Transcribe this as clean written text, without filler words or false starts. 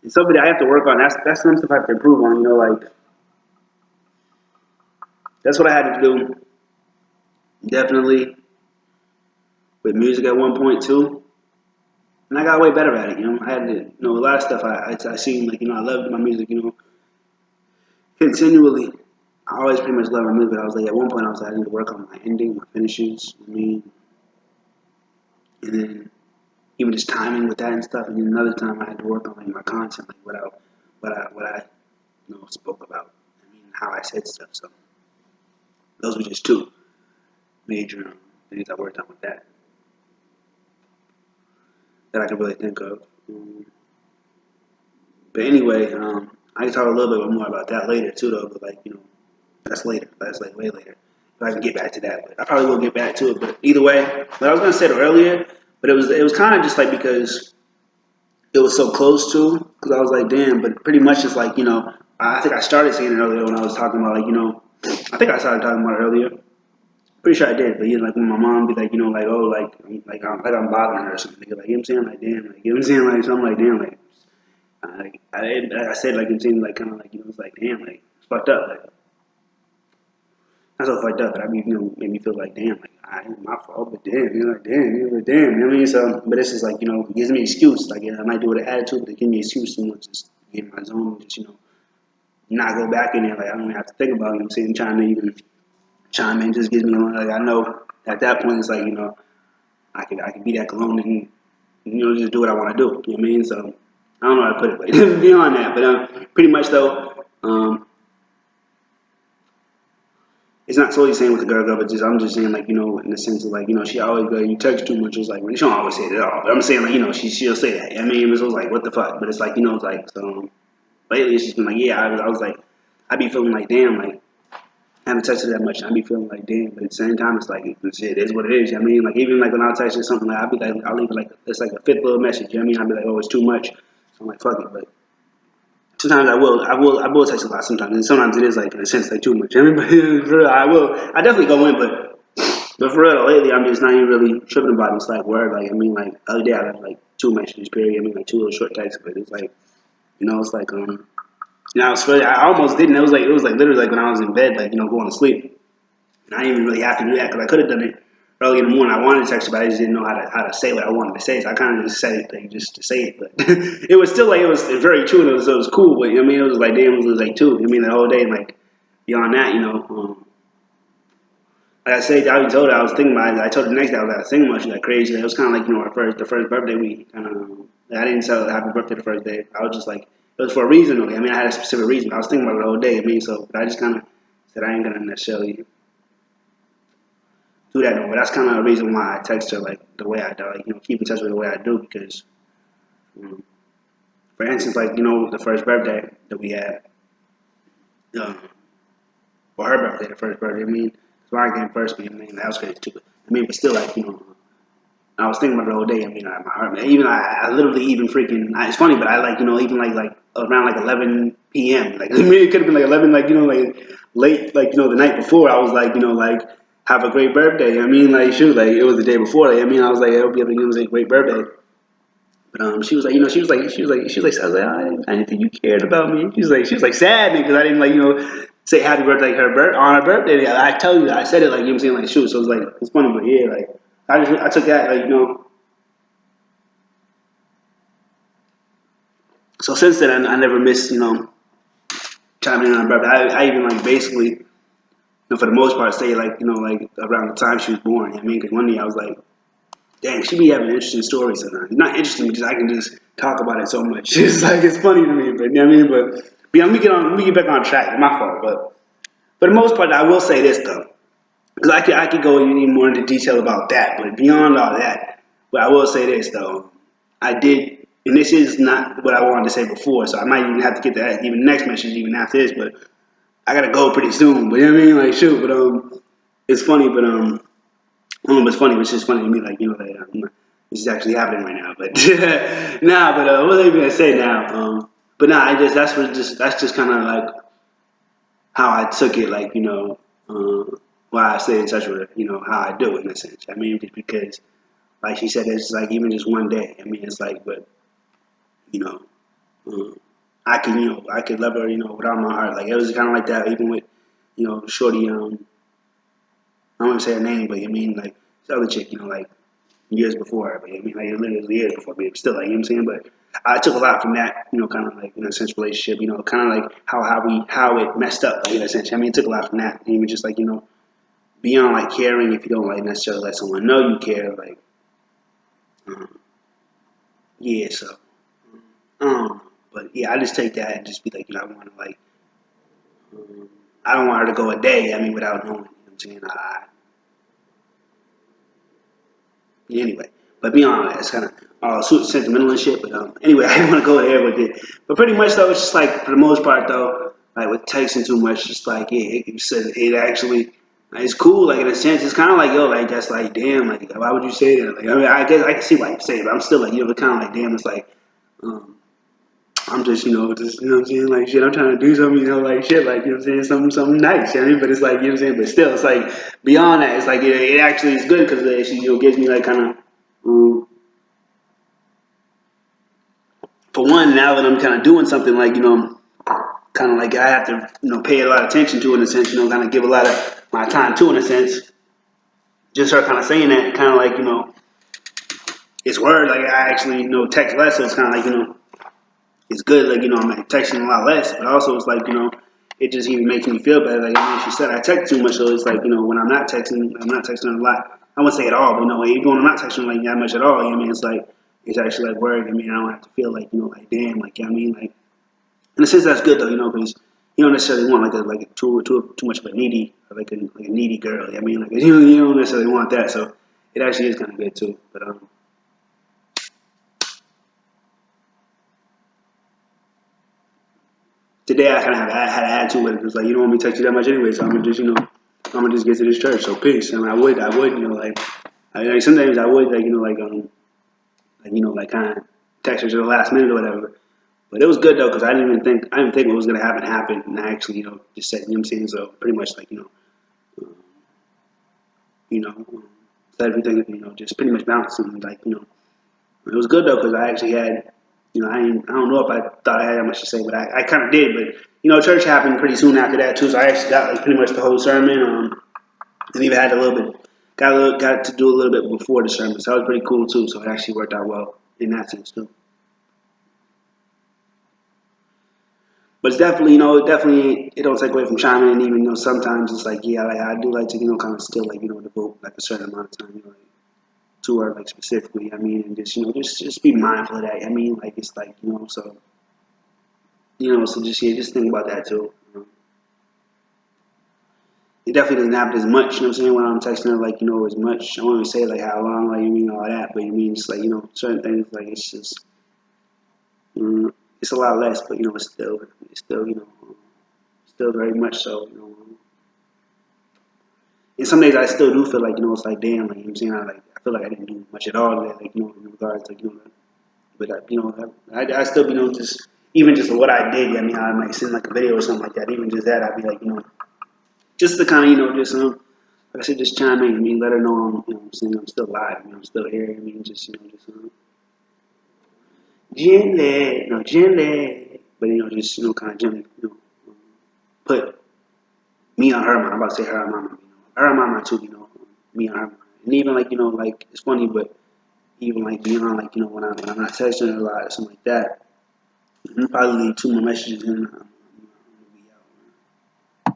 It's something that I have to work on. That's some stuff I have to improve on. Like that's what I had to do. Definitely with music at one point too, and I got way better at it. I had to, a lot of stuff. I seen like I loved my music. Continually. I always pretty much loved my music. But I was like at one point I was like I need to work on my ending, my finishes. And then even just timing with that and stuff. And then another time I had to work on like my content, like what I spoke about. How I said stuff. So those were just two major things I worked on with that I can really think of. But anyway, I can talk a little bit more about that later too, though. But like that's later. That's like way later. If I can get back to that, but I probably will get back to it. But either way, what I was gonna say it earlier, but it was kind of just like because it was so close to, because I was like, damn. But pretty much it's like I think I started saying it earlier when I was talking about like I think I started talking about it earlier. Pretty sure I did, but like when my mom be like, like, oh, like I'm bothering her or something. Like, you know what I'm saying? Like, damn, like, you know what I'm saying? Like, so I'm like, damn, like I said, like, I'm saying, like, kind of like, it's like, damn, like, it's fucked up. Like, not so fucked up, but I mean, made me feel like, damn, like, I ain't my fault, but damn, like, damn, like, damn, you know what I mean? So, but this is like, it gives me an excuse. Like, I might do it with an attitude, but it gives me an excuse to just get in my zone, just, not go back in there. Like, I don't have to think about, what I'm saying, trying to even chime in just gives me like I know at that point it's like I can be that cologne and just do what I want to do. You know what I mean? So I don't know how to put it, but beyond that, but pretty much though, it's not solely saying with the girl, but just I'm just saying like in the sense of like she always go you text too much. It's like well, she don't always say it at all, but I'm saying like she'll say that. I mean, it was like what the fuck, but it's like it's like so lately it's just been like yeah I was like I be feeling like damn like. I haven't touched it that much. I be feeling like damn, but at the same time, it's like shit. It is what it is. I mean, like even like when I text you something, like I'll be like, I'll leave it like it's like a fifth little message. You know what I mean? I'll be like, oh, it's too much. So I'm like, fuck it. But sometimes I will text a lot. Sometimes, and sometimes it is like in a sense like too much. You know what I mean? But for real, I definitely go in, but for real, though, lately I'm just not even really tripping about it. It's like word, like I mean, like the other day I left like two messages period. I mean, like two little short texts, but it's like it's like I was really, I almost didn't. It was like literally like when I was in bed, like going to sleep. And I didn't even really have to do that because I could have done it early in the morning. I wanted to text her, but I just didn't know how to say what I wanted to say. So I kind of just said it like, just to say it. But it was still like it was very true. And it was cool. But I mean, it was like damn, it was like two. I mean, the whole day. Like beyond that, like I said, I told her I was thinking about it. I told her the next day I was like thinking about you like crazy. It was kind of like the first birthday week. I didn't tell her happy birthday the first day. I was just like it was for a reason. I mean, I had a specific reason. I was thinking about it the whole day. I mean, so but I just kind of said I ain't gonna necessarily do that no more. That's kind of the reason why I text her like the way I do, like keep in touch with the way I do because, um, for instance, like the first birthday that we had, um, for her birthday, the first birthday. I mean, Ryan came first, but I mean that was crazy too. I mean, but still, like I was thinking about it the whole day. I mean, my heart, man, even I literally even freaking. It's funny, but I like even like around like 11 p.m. Like I mean, it could have been like 11, like like late, like the night before. I was like like have a great birthday. I mean, like shoot, like it was the day before. Like, I mean, I was like I hope you have a great birthday. But she was like, I was like, I didn't think you cared about me. She was like sad because I didn't like, say happy birthday like on her birthday. I tell you, I said it like, I'm saying, like, shoot. So it was like, it's funny, but yeah, like, I took that, like, so since then, I never miss, chiming in on her birthday. I even, like, basically, for the most part, say, like, like, around the time she was born. I mean, because one day I was like, dang, she be having interesting stories sometimes. Not interesting, but just I can just talk about it so much. It's like it's funny to me, but you know what I mean. But yeah, let me get back on track. It's my fault, but for the most part, I will say this though, because I could go even more into detail about that. But beyond all that, but I will say this though, I did, and this is not what I wanted to say before, so I might even have to get to that even next message even after this. But I gotta go pretty soon. But you know what I mean, like shoot. But it's funny, but it's funny, it's just funny to me, like like this is actually happening right now. But nah, but what was I even gonna say now? But nah, I just that's just kind of like how I took it, like why I stay in touch with her, how I do it in a sense. I mean, just because, like she said, it's like even just one day. I mean, it's like, but you know, I could, I could love her, without my heart. Like it was kind of like that, even with, Shorty. I won't say her name, but I mean, like the other chick, like years before her, but I mean, like literally years before, but still, like, you know what I'm saying. But I took a lot from that, kind of like in a sense relationship, kind of like how it messed up, like, in a sense. I mean, it took a lot from that, even just like beyond like caring if you don't like necessarily let someone know you care, like, yeah, so. But yeah, I just take that and just be like, I want to like, I don't want her to go a day, I mean, without knowing, you know what I'm saying? Anyway, but beyond that, it's kind of super sentimental and shit. But anyway, I didn't want to go there with it. But pretty much though, it's just like for the most part though, like with texting too much, just like it actually. It's cool, like in a sense. It's kind of like like that's like damn, like why would you say that? Like I mean, I guess I can see why you say it, but I'm still like it's kind of like damn. It's like um, I'm just, just, what I'm saying, like, shit, I'm trying to do something, like, shit, like, what I'm saying, something nice, you know what I mean? But it's like, what I'm saying, but still, it's like, beyond that, it's like, it actually is good because it actually, gives me, like, kind of, for one, now that I'm kind of doing something, like, kind of like I have to, pay a lot of attention to in a sense, kind of give a lot of my time to in a sense. Just her kind of saying that, kind of like, it's word, like, I actually, text less, so it's kind of like, it's good, like, I'm texting a lot less, but also it's like, it just even makes me feel better. Like, I mean, she said I text too much, so it's like, when I'm not texting a lot. I wouldn't say at all, but even when I'm not texting like that much at all, you know what I mean? It's like, it's actually like work. I mean, I don't have to feel like, like, damn, like, you know what I mean? Like, in a sense, that's good though, because you don't necessarily want like too much of a needy, like a needy girl. You know what I mean, like, you don't necessarily want that, so it actually is kind of good too. But today I kind of had an attitude with it because like you don't want me to text you that much anyway, so I'm gonna just I'm gonna just get to this church. So peace. I mean, I would like sometimes I would like kind of text her to the last minute or whatever. But it was good though because I didn't think what was gonna happen, and I actually just said, you know what I'm saying. So pretty much like you know said everything, just pretty much bounced and like it was good though because I actually had, I don't know if I thought I had that much to say, but I kind of did. But church happened pretty soon after that too, so I actually got like pretty much the whole sermon. And even had a little bit, got to do a little bit before the sermon, so that was pretty cool too. So it actually worked out well in that sense too. But it's definitely, definitely it don't take away from shining. And even sometimes it's like yeah, like I do like to kind of still like devote like a certain amount of time, like to her, like specifically. I mean, and just just be mindful of that. I mean, like it's like so so just yeah, just think about that too. It definitely doesn't happen as much. You know what I'm saying? When I'm texting her, like as much. I won't even say like how long, like you mean all that, but you mean it's like certain things like it's just it's a lot less, but it's still still very much so. And some days I still do feel like it's like damn, like I'm saying, I feel like I didn't do much at all today, like in regards to but I still be just even just what I did. I mean, I might send like a video or something like that. Even just that, I'd be like just to kind of just like I said, just chime in. I mean, let her know I'm saying I'm still alive. I'm still here. I mean, just just gently, gently, but just kind of gently, put me on her mind. I'm about to say her on my mind. Her on my mind too. Me on her mind. And even like like it's funny, but even like beyond like when I'm not texting her a lot or something like that, I'll probably leave two more messages in